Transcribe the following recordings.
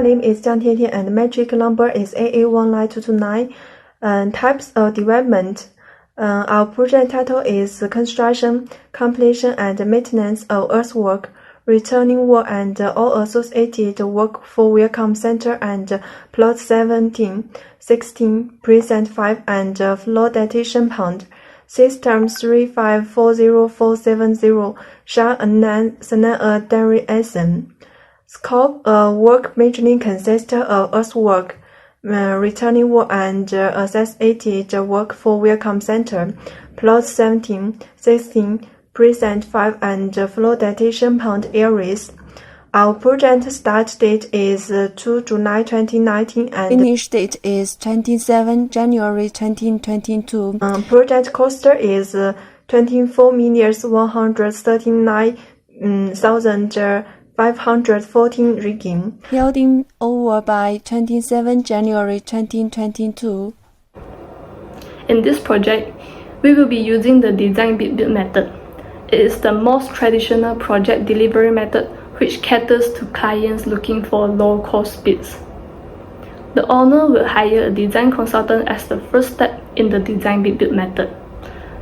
name is Jiang Tiantian and metric number is AA19229. Types of development. Our project title is Construction, Completion and Maintenance of Earthwork, Returning Work and all associated work for Welcome Center and Plot 17, 16, Precinct 5 and Flotation Pond. System 3540470, Shah Anan Sana Dari Asen. Scope work majorly consists of earthwork, returning work and associated work for Welcome Center, Plot 17, 16, Precinct 5 and Flotation Pond areas. Our project start date is 2 July 2019 and finish date is 27 January 2022. Project cost is 24,139,514 ringgit. Held over by 27 January 2022. In this project, we will be using the design bid-build method. It is the most traditional project delivery method which caters to clients looking for low-cost bids. The owner will hire a design consultant as the first step in the design bid-build method.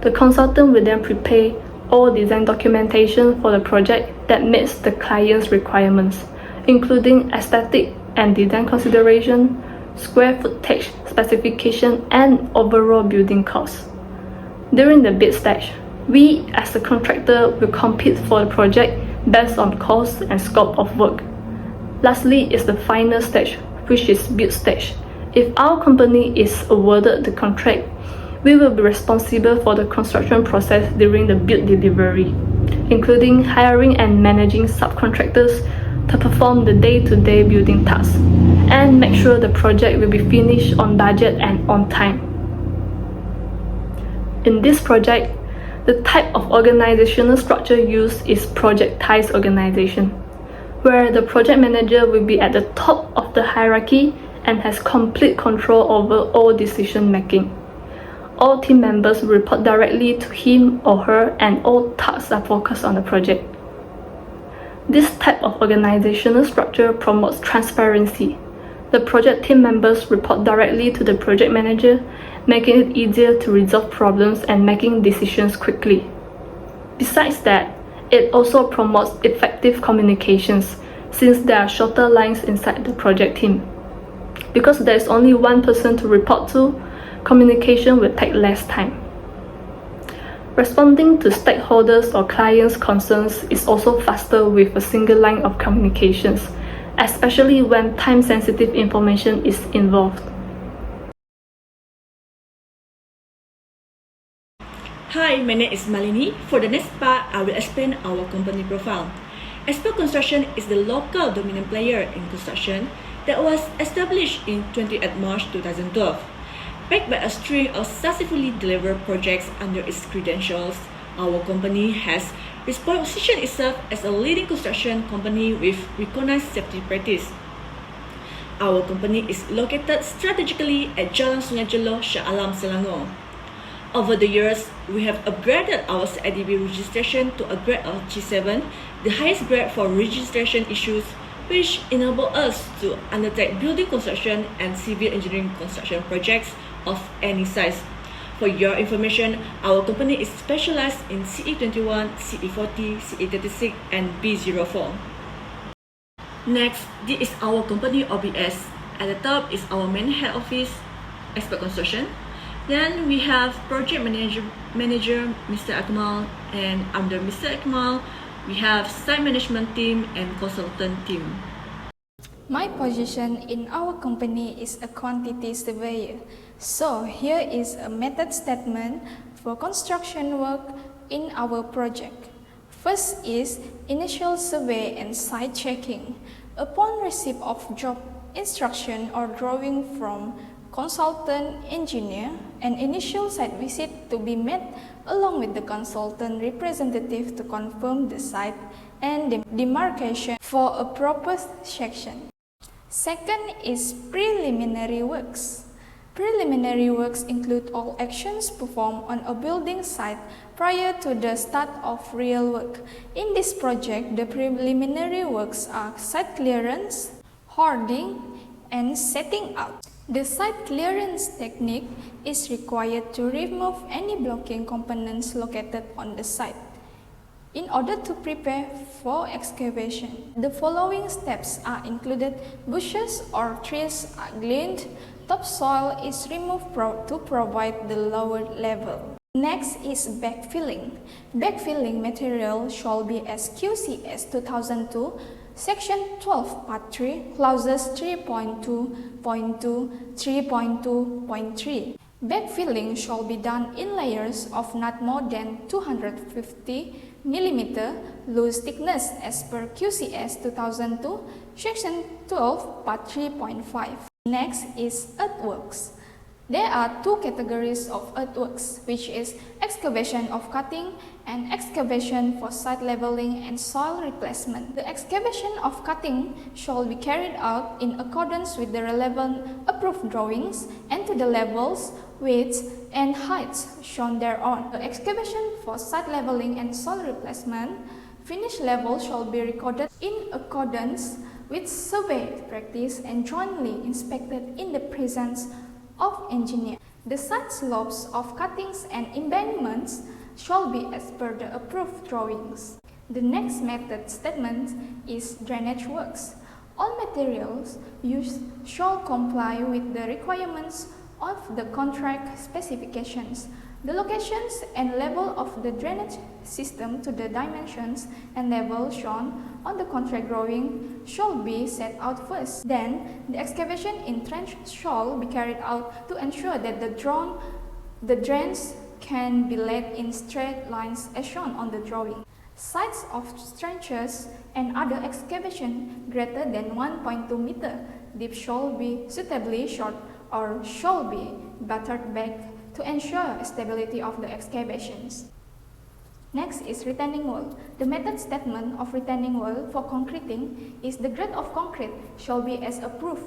The consultant will then prepare all design documentation for the project that meets the client's requirements, including aesthetic and design consideration, square footage specification, and overall building costs. During the bid stage, we as a contractor will compete for the project based on cost and scope of work. Lastly is the final stage, which is build stage. If our company is awarded the contract, we will be responsible for the construction process during the build delivery, including hiring and managing subcontractors to perform the day-to-day building tasks, and make sure the project will be finished on budget and on time. In this project, the type of organizational structure used is projectized organization, where the project manager will be at the top of the hierarchy and has complete control over all decision making. All team members report directly to him or her, and all tasks are focused on the project. This type of organizational structure promotes transparency. The project team members report directly to the project manager, making it easier to resolve problems and making decisions quickly. Besides that, it also promotes effective communications, since there are shorter lines inside the project team. Because there is only one person to report to, communication will take less time. Responding to stakeholders or clients' concerns is also faster with a single line of communications, especially when time-sensitive information is involved. Hi, my name is Malini. For the next part, I will explain our company profile. Xpert Construction is the local dominant player in construction that was established in 28 March 2012. Backed by a string of successfully delivered projects under its credentials, our company has positioned itself as a leading construction company with recognized safety practice. Our company is located strategically at Jalan Sungai Jelo, Shah Alam, Selangor. Over the years, we have upgraded our CIDB registration to a grade of G7, the highest grade for registration issues, which enable us to undertake building construction and civil engineering construction projects of any size. For your information, our company is specialized in CE21, CE40, CE36, and B04. Next, this is our company OBS. At the top is our main head office, Xpert Construction. Then we have project manager Mr. Akmal, and under Mr. Akmal, we have site management team and consultant team. My position in our company is a quantity surveyor. So here is a method statement for construction work in our project. First is initial survey and site checking. Upon receipt of job instruction or drawing from consultant engineer, an initial site visit to be made along with the consultant representative to confirm the site and demarcation for a proposed section. Second is preliminary works. Preliminary works include all actions performed on a building site prior to the start of real work. In this project, the preliminary works are site clearance, hoarding, and setting out. The site clearance technique is required to remove any blocking components located on the site. In order to prepare for excavation, the following steps are included. Bushes or trees are gleaned, topsoil is removed to provide the lower level. Next is backfilling. Backfilling material shall be as QCS 2002, Section 12, Part 3, Clauses 3.2.2, 3.2.3. Backfilling shall be done in layers of not more than 250 mm loose thickness as per QCS 2002, Section 12, Part 3.5. Next is earthworks. There are two categories of earthworks, which is excavation of cutting and excavation for site leveling and soil replacement. The excavation of cutting shall be carried out in accordance with the relevant approved drawings and to the levels, widths, and heights shown thereon. The excavation for site leveling and soil replacement, finished level shall be recorded in accordance with survey practice and jointly inspected in the presence of engineer. The site slopes of cuttings and embankments shall be as per the approved drawings. The next method statement is drainage works. All materials used shall comply with the requirements of the contract specifications. The locations and level of the drainage system to the dimensions and level shown on the contract drawing shall be set out first. Then, the excavation in trench shall be carried out to ensure that the drains can be laid in straight lines as shown on the drawing. Sites of trenches and other excavation greater than 1.2 meter deep shall be suitably short or shall be battered back to ensure stability of the excavations. Next is retaining wall. The method statement of retaining wall for concreting is the grade of concrete shall be as approved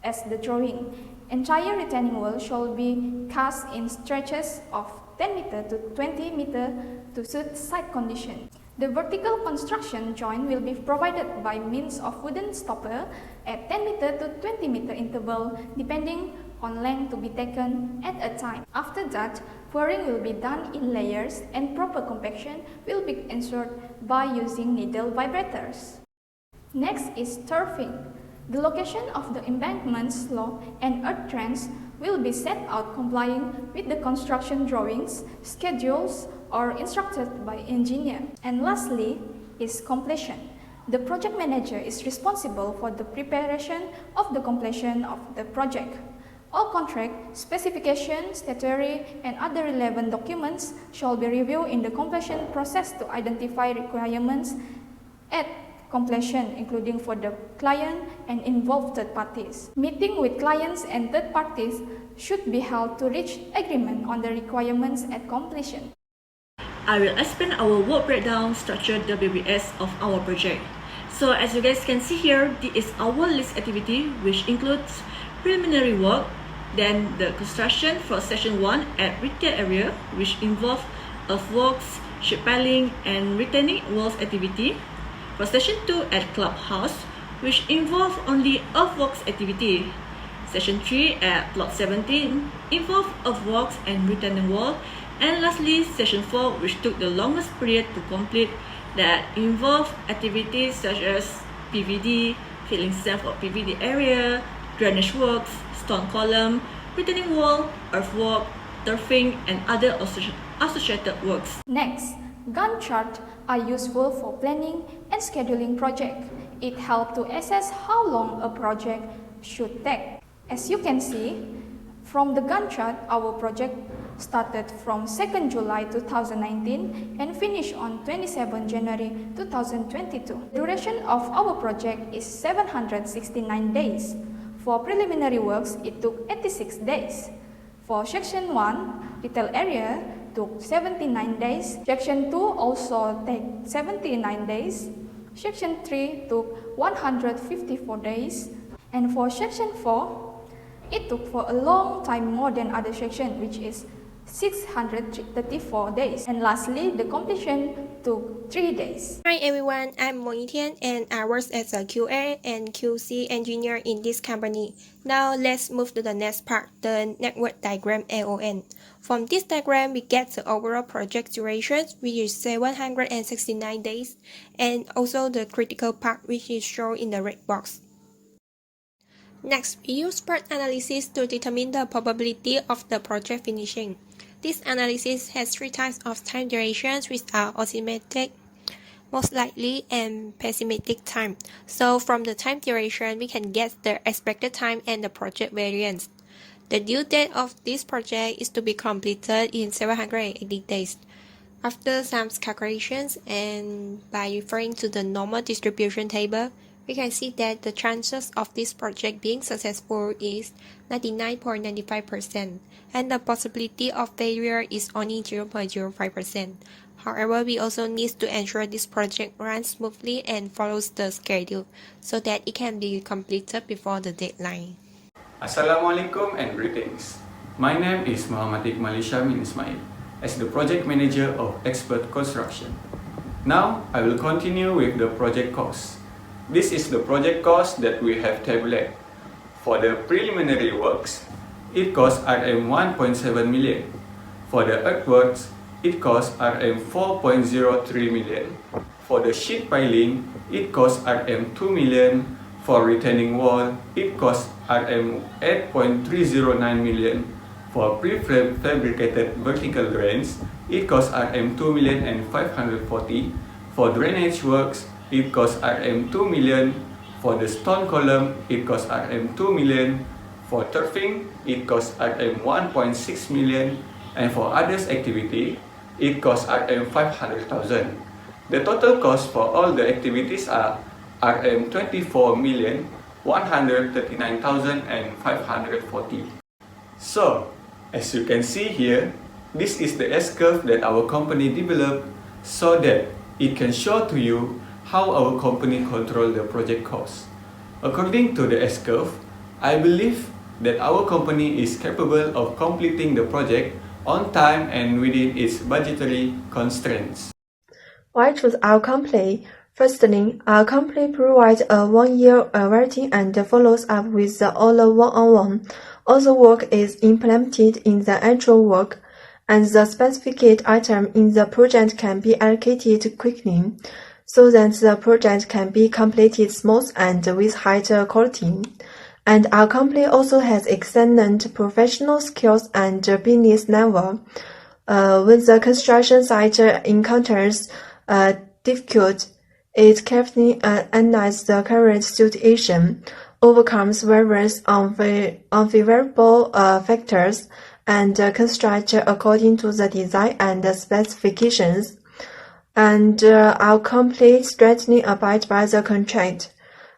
as the drawing. Entire retaining wall shall be cast in stretches of 10 meter to 20 meter to suit site condition. The vertical construction joint will be provided by means of wooden stopper at 10 meter to 20 meter interval depending on length to be taken at a time. After that, pouring will be done in layers and proper compaction will be ensured by using needle vibrators. Next is turfing. The location of the embankment, slope, and earth drains will be set out complying with the construction drawings, schedules, or instructed by engineer. And lastly is completion. The project manager is responsible for the preparation of the completion of the project. All contract, specifications, statutory, and other relevant documents shall be reviewed in the completion process to identify requirements at completion, including for the client and involved third parties. Meeting with clients and third parties should be held to reach agreement on the requirements at completion. I will explain our work breakdown structure WBS of our project. So as you guys can see here, this is our list activity, which includes preliminary work, then the construction for section 1 at retail area, which involve earthworks, sheet piling, and retaining walls activity. For section 2 at clubhouse, which involve only earthworks activity. Section 3 at plot 17 involve earthworks and retaining wall. And lastly, section 4, which took the longest period to complete, that involve activities such as PVD, filling sand for PVD area, drainage works, stone column, retaining wall, earthwork, turfing, and other associated works. Next, Gantt chart are useful for planning and scheduling project. It helps to assess how long a project should take. As you can see, from the Gantt chart, our project started from 2nd July 2019 and finished on 27 January 2022. The duration of our project is 769 days. For preliminary works, it took 86 days. For section 1, retail area, took 79 days. Section 2 also take 79 days. Section 3 took 154 days. And for section 4, it took for a long time more than other section, which is 634 days. And lastly, the completion took 3 days. Hi everyone, I'm Mo Tian and I work as a QA and QC engineer in this company. Now let's move to the next part, the network diagram AON. From this diagram, we get the overall project duration, which is 769 days, and also the critical part, which is shown in the red box. Next, we use PERT analysis to determine the probability of the project finishing. This analysis has 3 types of time durations, which are optimistic, most likely, and pessimistic time. So from the time duration, we can get the expected time and the project variance. The due date of this project is to be completed in 780 days. After some calculations and by referring to the normal distribution table, we can see that the chances of this project being successful is 99.95%, and the possibility of failure is only 0.05%. However, we also need to ensure this project runs smoothly and follows the schedule so that it can be completed before the deadline. Assalamualaikum and greetings. My name is Muhammad Iqmal Ishamin Ismail as the project manager of Expert Construction. Now, I will continue with the project cost. This is the project cost that we have tabulated. For the preliminary works, it costs Rm 1.7 million. For the earthworks, it costs Rm 4.03 million. For the sheet piling, it costs Rm 2 million. For retaining wall, it costs Rm 8.309 million. For prefabricated vertical drains, it costs Rm 2 million and 540. For drainage works, it costs Rm 2 million. For the stone column, it costs Rm 2 million. For turfing, it costs Rm 1.6 million. And for others activity, it costs Rm 500,000. The total cost for all the activities are Rm 24,139,540. So, as you can see here, this is the S-curve that our company developed so that it can show to you how our company control the project cost. According to the S-curve, I believe that our company is capable of completing the project on time and within its budgetary constraints. Why choose our company? Firstly, our company provides a 1-year warranty and follows up with all the one-on-one. All the work is implemented in the actual work, and the specified item in the project can be allocated quickly, so that the project can be completed smooth and with higher quality. And our company also has excellent professional skills and business level. When the construction site encounters difficult, it carefully analyzes the current situation, overcomes various unfavorable factors, and constructs according to the design and specifications. And our company strictly abides by the contract,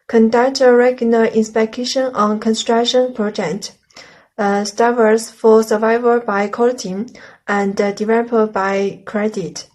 conduct a regular inspection on construction project, strives for survival by quality, and develop by credit.